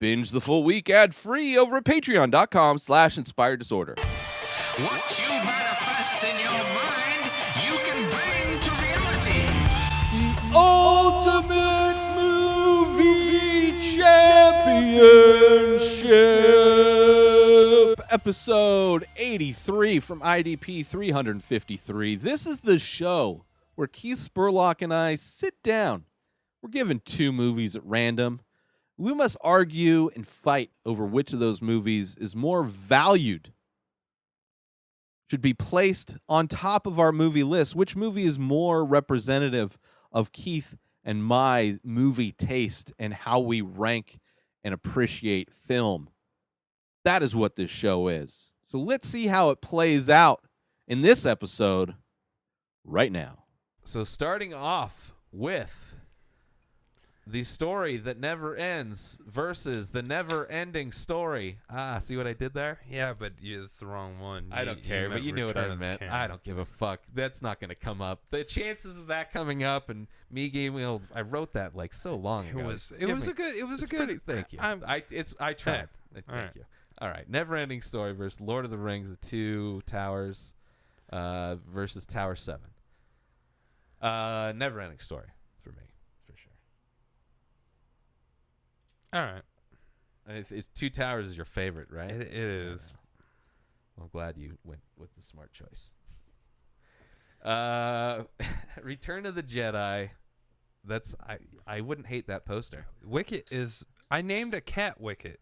Binge the full week ad-free over at patreon.com/inspireddisorder. What you manifest in your mind, you can bring to reality. The Ultimate Movie Championship, episode 83 from IDP 353. This is the show where Keith Spurlock and I sit down. We're given two movies at random. We must argue and fight over which of those movies is more valued, should be placed on top of our movie list, which movie is more representative of Keith and my movie taste and how we rank and appreciate film. That is what this show is. So let's see how it plays out in this episode right now. So starting off with the story that never ends versus the never-ending story. See what I did there? Yeah, but it's the wrong one. I don't care, but you knew what I meant. I don't give a fuck. That's not going to come up. The chances of that coming up and me giving, I wrote that like so long ago. It was a good. Thank you. I tried. Thank you. All right, never-ending story versus Lord of the Rings: The Two Towers versus Tower 7. Never-ending story for me. All right. It's Two Towers is your favorite, right? It is. Well, I'm glad you went with the smart choice. Return of the Jedi. I wouldn't hate that poster. Wicket is. I named a cat Wicket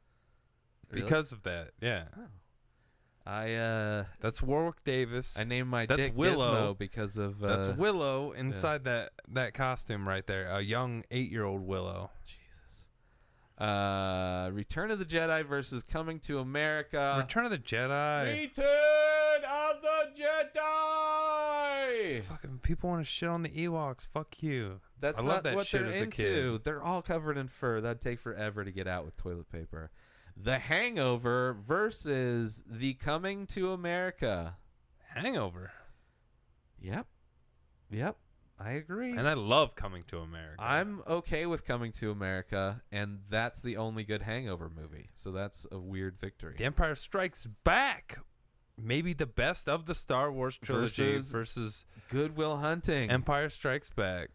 because of that. Yeah. Oh. That's Warwick Davis. I named my That's dick Willow Gizmo because of. That's Willow inside that costume right there. A young 8-year-old Willow. Return of the Jedi versus Coming to America. Return of the Jedi. Return of the Jedi. Fucking people want to shit on the Ewoks. Fuck you. That's I not love that what shit they're as a into. kid. They're all covered in fur. That'd take forever to get out with toilet paper. The Hangover versus the Coming to America. Hangover. Yep. I agree. And I love Coming to America. I'm okay with Coming to America, and that's the only good Hangover movie. So that's a weird victory. The Empire Strikes Back. Maybe the best of the Star Wars trilogy versus Good Will Hunting. Empire Strikes Back.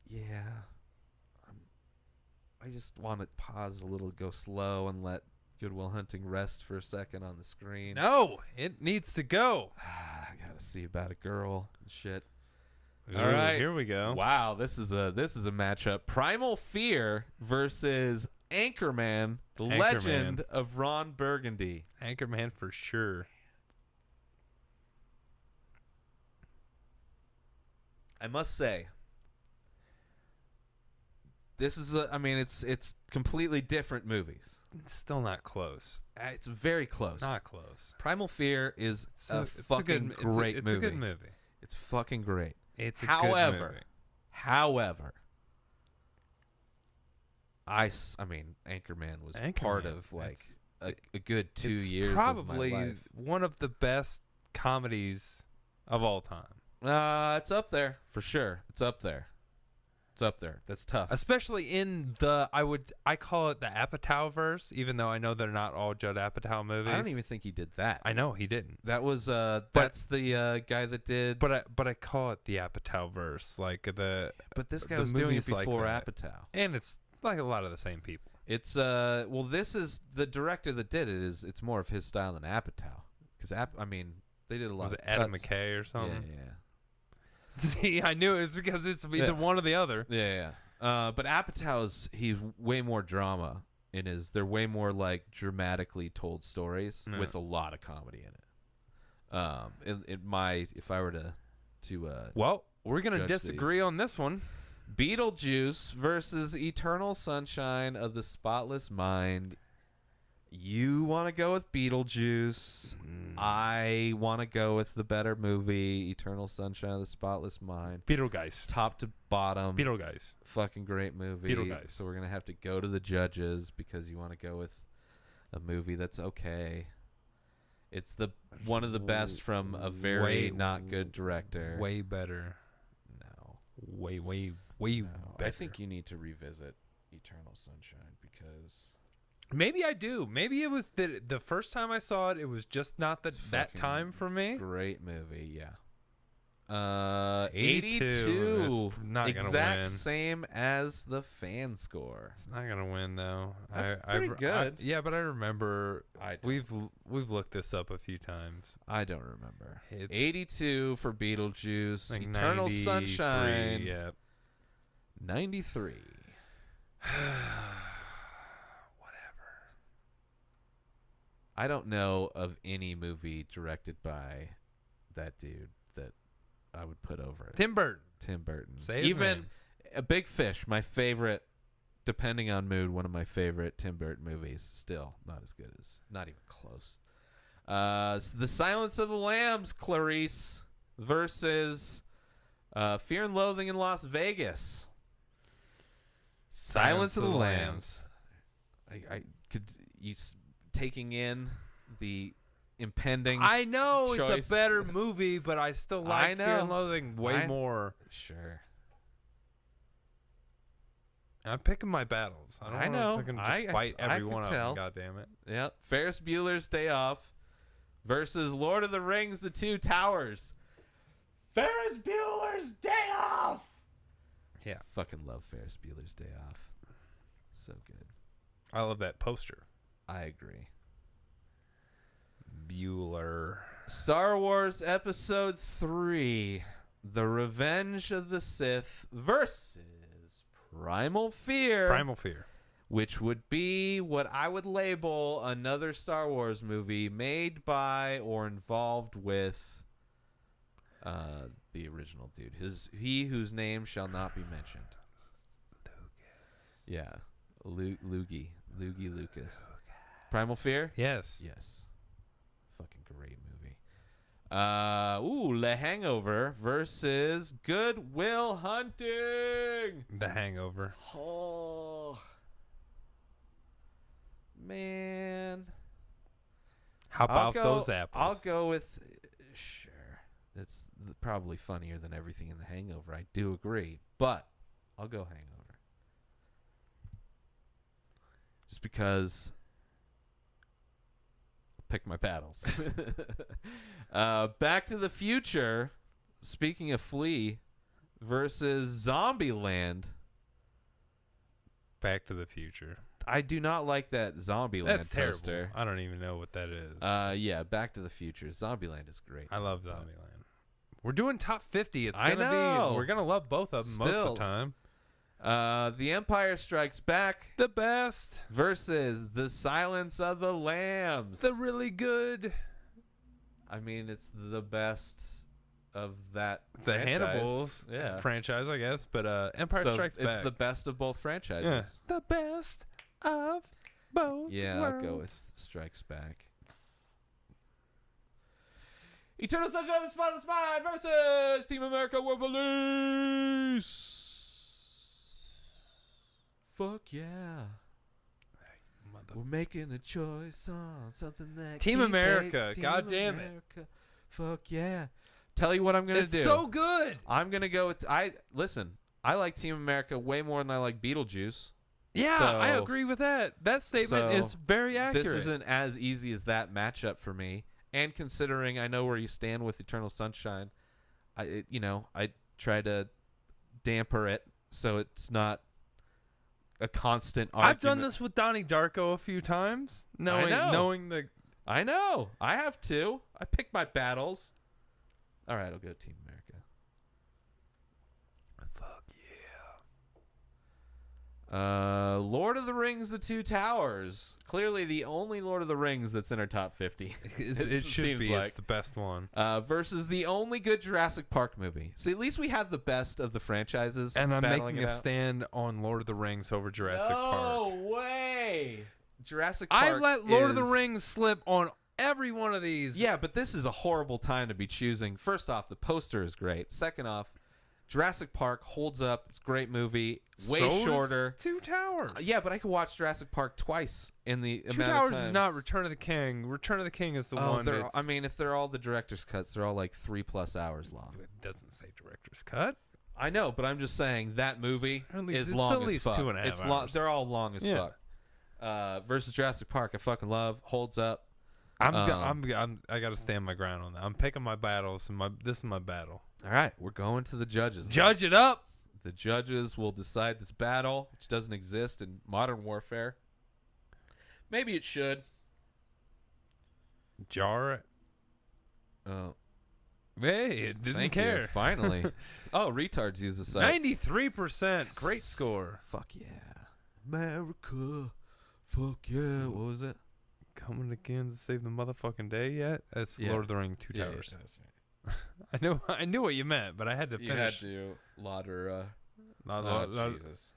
Yeah. I just want to pause a little, go slow, and let Good Will Hunting rest for a second on the screen. No, it needs to go. I gotta see about a girl and shit. Ooh, all right, here we go. Wow, this is a matchup. Primal Fear versus Anchorman, the Legend of Ron Burgundy. Anchorman for sure. I must say, this is it's completely different movies. It's still not close. It's very close. Not close. Primal Fear is a fucking great movie. It's a good movie. It's fucking great. It's a good movie. However, Anchorman was part of a good 2 years of my probably life. one of the best comedies of all time. It's up there for sure. It's up there. That's tough. Especially in I call it the Apatow verse, even though I know they're not all Judd Apatow movies. I don't even think he did that. I know he didn't. That was that's the guy that did. But I call it the Apatow verse, like the. But this guy the was doing it movies before like Apatow, and it's like a lot of the same people. It's this is the director that did it. It's more of his style than Apatow, because they did a lot. Was of it Adam cuts. McKay or something? Yeah. See, I knew it's because it's either one or the other. Yeah. But Apatow's he's way more drama in his. They're way more like dramatically told stories with a lot of comedy in it. If I were to well, we're gonna disagree these. on this one. Beetlejuice versus Eternal Sunshine of the Spotless Mind. You want to go with Beetlejuice. I want to go with the better movie, Eternal Sunshine of the Spotless Mind. Beetlegeist. Top to bottom. Beetlegeist. Fucking great movie. Beetlegeist. So we're going to have to go to the judges because you want to go with a movie that's okay. It's one of the best from a very not good director. Way better. No. Way better. I think you need to revisit Eternal Sunshine because Maybe I do. Maybe it was the first time I saw it. It was just not that fucking time for me. great movie. Yeah. 82. 82. That's not gonna exact win. same as the fan score. It's not gonna win though. That's pretty good. Yeah, but I remember I don't. we've looked this up a few times. I don't remember. It's 82 for Beetlejuice. like Eternal 93, Sunshine. Yeah. 93. I don't know of any movie directed by that dude that I would put over it. Tim Burton. Tim Burton. Say his Even name. A Big Fish, my favorite, depending on mood, one of my favorite Tim Burton movies. Still not as good as, not even close. The Silence of the Lambs, Clarice, versus Fear and Loathing in Las Vegas. Silence of the Lambs. I could taking in the impending. I know choice. it's a better movie, but I still like Fear and Loathing way more. Sure. I'm picking my battles. I don't know. If I can just fight every one of them. God damn it. Yep. Ferris Bueller's Day Off versus Lord of the Rings: The Two Towers. Ferris Bueller's Day Off. Yeah. Fucking love Ferris Bueller's Day Off. So good. I love that poster. I agree. Bueller. Star Wars Episode 3, The Revenge of the Sith versus Primal Fear. Primal Fear. Which would be what I would label another Star Wars movie made by or involved with the original dude. He whose name shall not be mentioned. Lucas. Yeah. Loogie Lucas. Primal Fear? Yes. Yes. Fucking great movie. The Hangover versus Good Will Hunting. The Hangover. Oh. Man. How about those apples? I'll go with sure. It's probably funnier than everything in The Hangover. I do agree, but I'll go Hangover. Just because I'll pick my battles. Back to the Future, speaking of Flea, versus Zombieland. Back to the Future. I do not like that Zombieland That's terrible. poster. I don't even know what that is. Yeah, Back to the Future. Zombieland is great. I love Zombieland. We're doing top 50. It's I gonna know. be. We're gonna love both of them most of the time. The Empire Strikes Back The best. versus The Silence of the Lambs. The really good. I mean, it's the best of that The franchise. Hannibal's franchise, I guess. But Empire Strikes Back. It's the best of both franchises. The best of both. Yeah, worlds. I'll go with Strikes Back. Eternal Sunshine of the Spotless Mind versus Team America World Police. Fuck yeah. We're making a choice on something that Team Keith America. hates. Team God damn it. America. Fuck yeah. Tell you what I'm gonna It's do. so good. I'm gonna go with I like Team America way more than I like Beetlejuice. Yeah, So- I agree with that. That statement is very accurate. This isn't as easy as that matchup for me. And considering I know where you stand with Eternal Sunshine, I try to damper it so it's not a constant argument. I've done this with Donnie Darko a few times. Knowing the. I know. I have too. I pick my battles. All right, I'll go Team America. Fuck Lord of the Rings: The Two Towers. Clearly the only Lord of the Rings that's in our top 50. yeah. It should seems be. like. It's the best one. Versus the only good Jurassic Park movie. See, at least we have the best of the franchises. And I'm battling making it a out. stand on Lord of the Rings over Jurassic No Park. way. Jurassic Park. I let Lord of the is- Rings slip on every one of these. Yeah, but this is a horrible time to be choosing. First off, the poster is great. Second off, Jurassic Park holds up. It's a great movie. Way So does shorter. Two Towers. Yeah, but I could watch Jurassic Park twice in the Two amount Towers of time. is not Return of the King. Return of the King is the one. That's, I mean, if they're all the director's cuts, they're all like 3+ hours long. it doesn't say director's cut. I know, but I'm just saying that movie At least- is it's long at as least fuck. 2.5 It's hours. They're all long as Yeah. fuck. Versus Jurassic Park, I fucking love. Holds up. I gotta stand my ground on that. I'm picking my battles, and this is my battle. All right, we're going to the judges. Judge it up. The judges will decide this battle, which doesn't exist in modern warfare. Maybe it should. Jar it. Oh, Hey, it didn't thank care. you. Finally. Oh, retards use the site. 93%. Great score. Fuck yeah. America. Fuck yeah. What was it? Coming again to save the motherfucking day yet? That's Yeah. Lord of the Rings Two Yeah, Towers. that's right. I knew what you meant, but I had to You had finish. to lauder. Not- Jesus.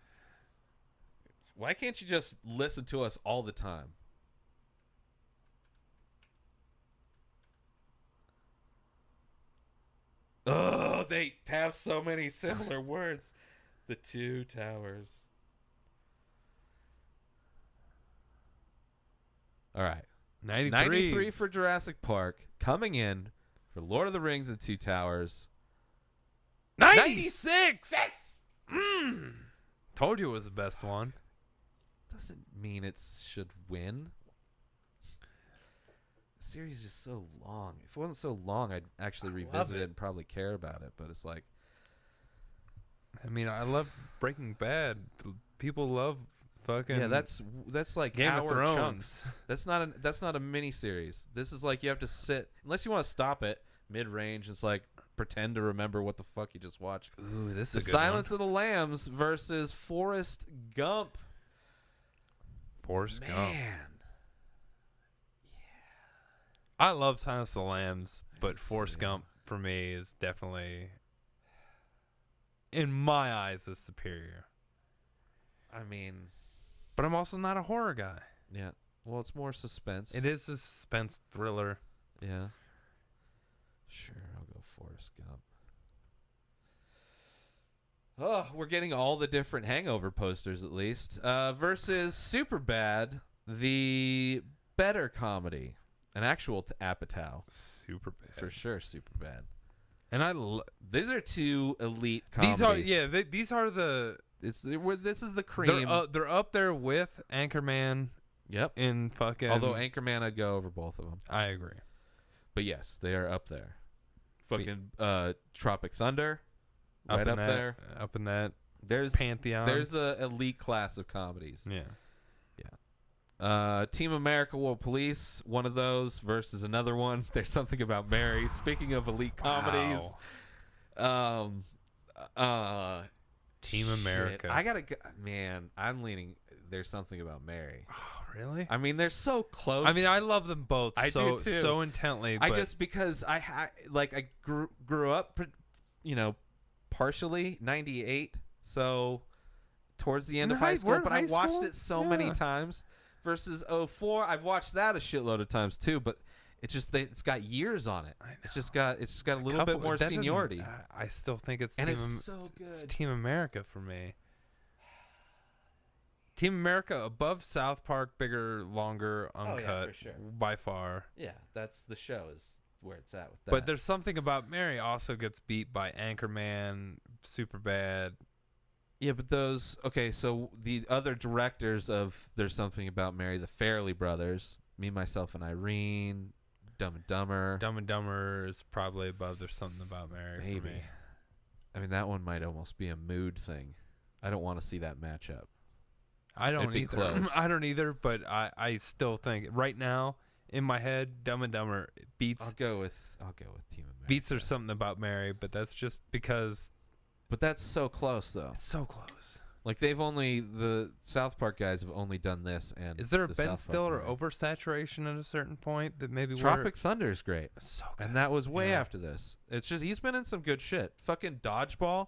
Why can't you just listen to us all the time? Oh, they have so many similar words. The Two Towers. All right. 93 for Jurassic Park. Coming in for Lord of the Rings and Two Towers. 96. Told you it was the best one. Doesn't mean it should win. The series is just so long. If it wasn't so long, I'd actually revisit it and probably care about it. But it's like, I mean, I love Breaking Bad. People love fucking. yeah, that's like Game of hour Thrones. chunks. That's not a mini series. This is like you have to sit unless you want to stop it mid range. It's like pretend to remember what the fuck you just watched. Ooh, this The is a good Silence one. of the Lambs versus Forrest Gump. Forrest Gump. Man, I love Silence of the Lambs, but too. Forrest Gump for me is definitely, in my eyes, is superior. I mean, But I'm also not a horror guy. yeah. Well, it's more suspense. It is a suspense thriller. Yeah. Sure, I'll go Forrest Gump. Oh, we're getting all the different Hangover posters at least. Versus Superbad, the better comedy. An actual Apatow. Super bad. For sure, Superbad. And These are two elite comedies. these are the This is the cream. they're up there with Anchorman Yep. in fucking. Although Anchorman, I'd go over both of them. I agree. But yes, they are up there. Fucking Tropic Thunder, Up right in up that, there. Up in that There's pantheon. There's a elite class of comedies. yeah. Team America World Police, one of those versus another one. There's Something About Mary. Speaking of elite comedies, Team shit. America. I gotta go, man. I'm leaning. There's Something About Mary. Oh, really? I mean, they're so close. I mean, I love them both. I so, do too. So intently. I but just because I grew up, partially 98. So towards the end In of high high- school, we're in but I high watched school? it so many Yeah. times. Versus 04, I've watched that a shitload of times too. But it's just it's got years on it. It's just got a little bit more that doesn't- seniority. I still think it's And Team it's Am- so it's good. Team America for me. Team America above South Park, bigger, longer, Oh, yeah, uncut for sure. by far. Yeah, that's the show is where it's at with that. But There's Something About Mary also gets beat by Anchorman, Superbad. yeah, but those so the other directors of There's Something About Mary, the Farrelly brothers, Me, Myself, and Irene, Dumb and Dumber. Dumb and Dumber is probably above There's Something About Mary for Maybe. me. I mean, that one might almost be a mood thing. I don't want to see that matchup. I don't It'd be either. close. I don't either, but I still think right now in my head, Dumb and Dumber beats I'll go with Team America. beats There's Something About Mary, but that's just because But that's so close though. it's so close. Like the South Park guys have only done this and Is there a the Ben South Park Stiller movie. oversaturation at a certain point that maybe Tropic Thunder is great. we're so good. And that was way Yeah. after this. It's just he's been in some good shit. Fucking Dodgeball.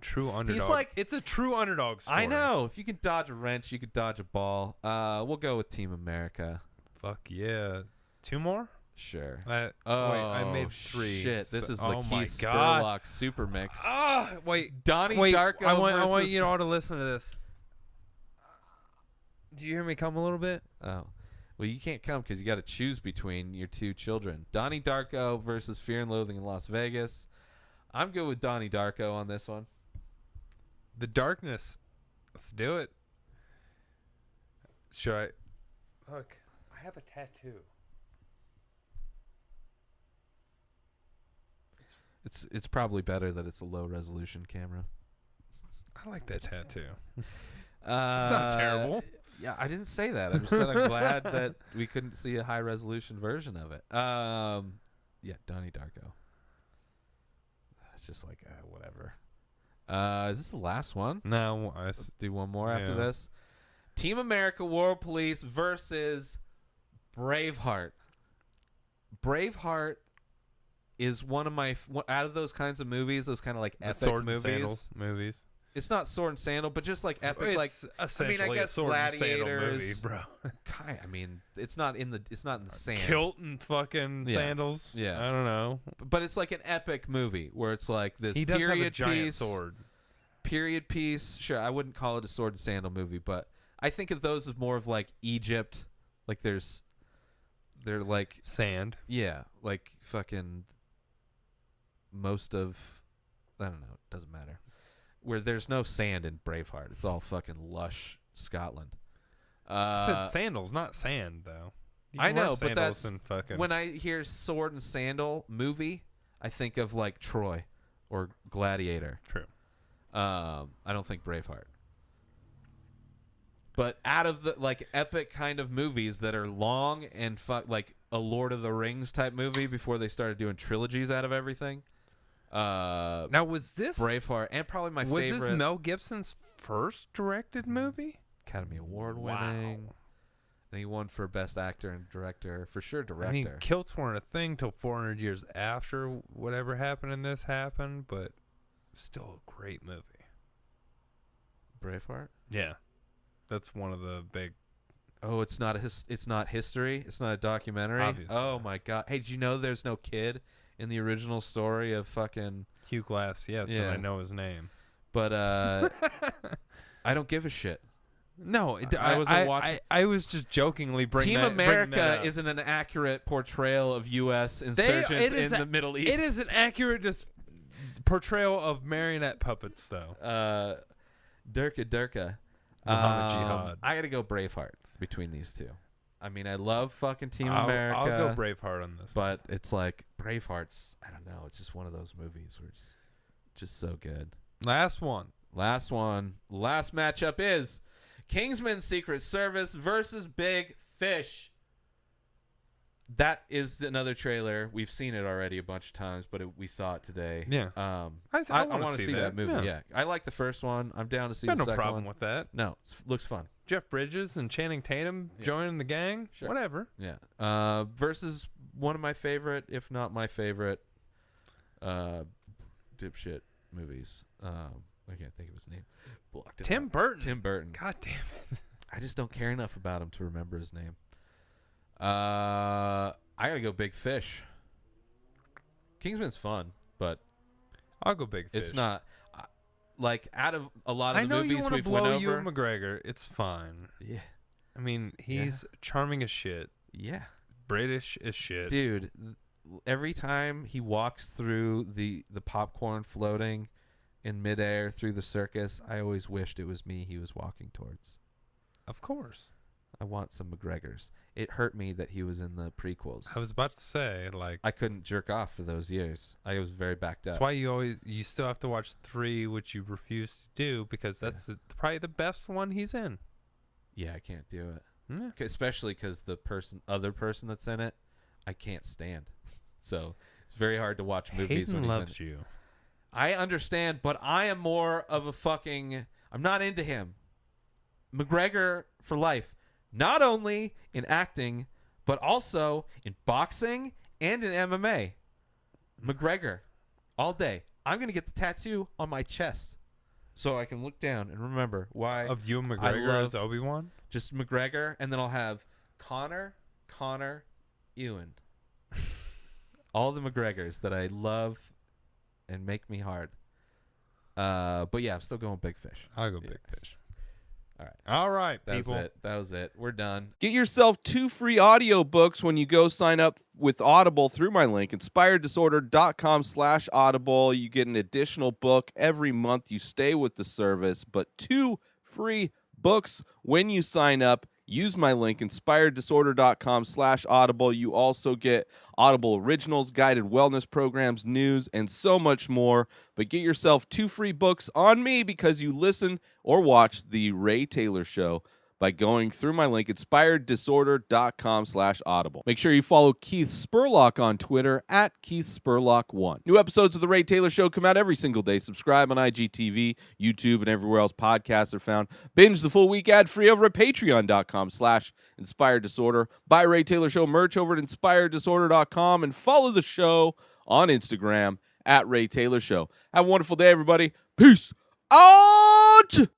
True underdog. like- it's a true underdog story. I know. If you can dodge a wrench, you could dodge a ball. We'll go with Team America. Fuck yeah. Two more? Sure. Wait, I made three. Shit, this So- is the oh my Keith God. Spurlock super mix. Ah, wait. Donnie Wait, Darko I want versus- you all to listen to this. Do you hear me come a little bit? Oh. Well, you can't come because you got to choose between your two children. Donnie Darko versus Fear and Loathing in Las Vegas. I'm good with Donnie Darko on this one. The Darkness. Let's do it. Should I? Look, I have a tattoo. It's probably better that it's a low resolution camera. I like that tattoo. It's not terrible. Yeah, I didn't say that. I just said I'm glad that we couldn't see a high resolution version of it. Yeah, Donnie Darko. It's just like whatever. Is this the last one? No, Let's do one more after Yeah. this. Team America World Police versus Braveheart. Braveheart is one of my out of those kinds of movies, those kind of like the epic sword movies. and sandals movies. It's not sword and sandal, but just like epic, like It's essentially guess a sword and sandal movie, Gladiators. bro. I mean, it's not in the sand. Kilt and fucking Yeah. sandals. Yeah. I don't know. But it's like an epic movie where it's like this He does have a period giant piece. sword. Period piece. Sure, I wouldn't call it a sword and sandal movie, but I think of those as more of like Egypt. Like they're like Sand. yeah, like fucking most of I don't know. It doesn't matter. Where there's no sand in Braveheart. It's all fucking lush Scotland. I said sandals, not sand, though. You I can wear know, but sandals that's and fucking. when I hear sword and sandal movie, I think of like Troy or Gladiator. True. I don't think Braveheart. But out of the like epic kind of movies that are long and like a Lord of the Rings type movie before they started doing trilogies out of everything. Now, was this Braveheart and probably my was favorite this Mel Gibson's first directed movie? Academy Award winning. Wow. And he won for Best Actor and Director. For sure, Director. I mean, kilts weren't a thing till 400 years after whatever happened in this happened, but still a great movie. Braveheart? Yeah, that's one of the big. Oh, it's not it's not history. It's not a documentary. Obviously. Oh my god! Hey, did you know there's no kid in the original story of fucking? Hugh Glass, yes, Yeah. and I know his name. But I don't give a shit. No, I wasn't watching. I was just jokingly bringing Team that, America bringing that up. isn't an accurate portrayal of U.S. insurgents in the Middle East. It is an accurate portrayal of marionette puppets, though. Durka. Muhammad Jihad. I got to go Braveheart between these two. I mean, I love fucking Team I'll America. go Braveheart on this. But it's like Braveheart's, I don't know, it's just one of those movies where it's just so good. Last one. Last one. Last matchup is Kingsman Secret Service versus Big Fish. That is another trailer. We've seen it already a bunch of times, but we saw it today. Yeah. I wanna want to see that movie. Yeah. I like the first one. I'm down to see Got the no second problem one. with that. No, looks fun. Jeff Bridges and Channing Tatum joining the gang. Sure. Whatever. Yeah. Versus one of my favorite, if not my favorite, dipshit movies. I can't think of his name. Blocked it Tim out. Burton. Tim Burton. God damn it. I just don't care enough about him to remember his name. I gotta go Big Fish. Kingsman's fun, but I'll go Big Fish. it's not like out of a lot of I the know you movies want to we've went blow over. Ewan McGregor. It's fine. Yeah, I mean, he's charming as shit. yeah, British as shit. dude. Every time he walks through the popcorn floating in midair through the circus, I always wished it was me he was walking towards. Of course. I want some McGregors. It hurt me that he was in the prequels. I was about to say, like, I couldn't jerk off for those years. I was very backed up. that's why you still have to watch 3, which you refuse to do because that's probably the best one he's in. Yeah, I can't do it. Yeah. Especially because the other person that's in it, I can't stand. So it's very hard to watch movies Hayden when he's loves in it. you. I understand, but I am more of a fucking. I'm not into him. McGregor for life, not only in acting, but also in boxing and in MMA. McGregor, all day. I'm gonna get the tattoo on my chest, so I can look down and remember why Of Ewan I McGregor love as Obi-Wan? just McGregor, and then I'll have Connor, Ewan. All the McGregors that I love and make me hard. But yeah, I'm still going Big Fish. I'll go Big Fish. All right, That people. was it. That was it. We're done. Get yourself 2 free audiobooks when you go sign up with Audible through my link, inspireddisorder.com/audible. You get an additional book every month you stay with the service, but 2 free books when you sign up. Use my link, inspireddisorder.com/audible. You also get Audible Originals, guided wellness programs, news, and so much more. But get yourself 2 free books on me because you listen or watch The Ray Taylor Show by going through my link, inspireddisorder.com/audible. Make sure you follow Keith Spurlock on Twitter at KeithSpurlock1. New episodes of The Ray Taylor Show come out every single day. Subscribe on IGTV, YouTube, and everywhere else podcasts are found. Binge the full week ad-free over at patreon.com/inspireddisorder. Buy Ray Taylor Show merch over at inspireddisorder.com and follow the show on Instagram at Ray Taylor Show. Have a wonderful day, everybody. Peace out!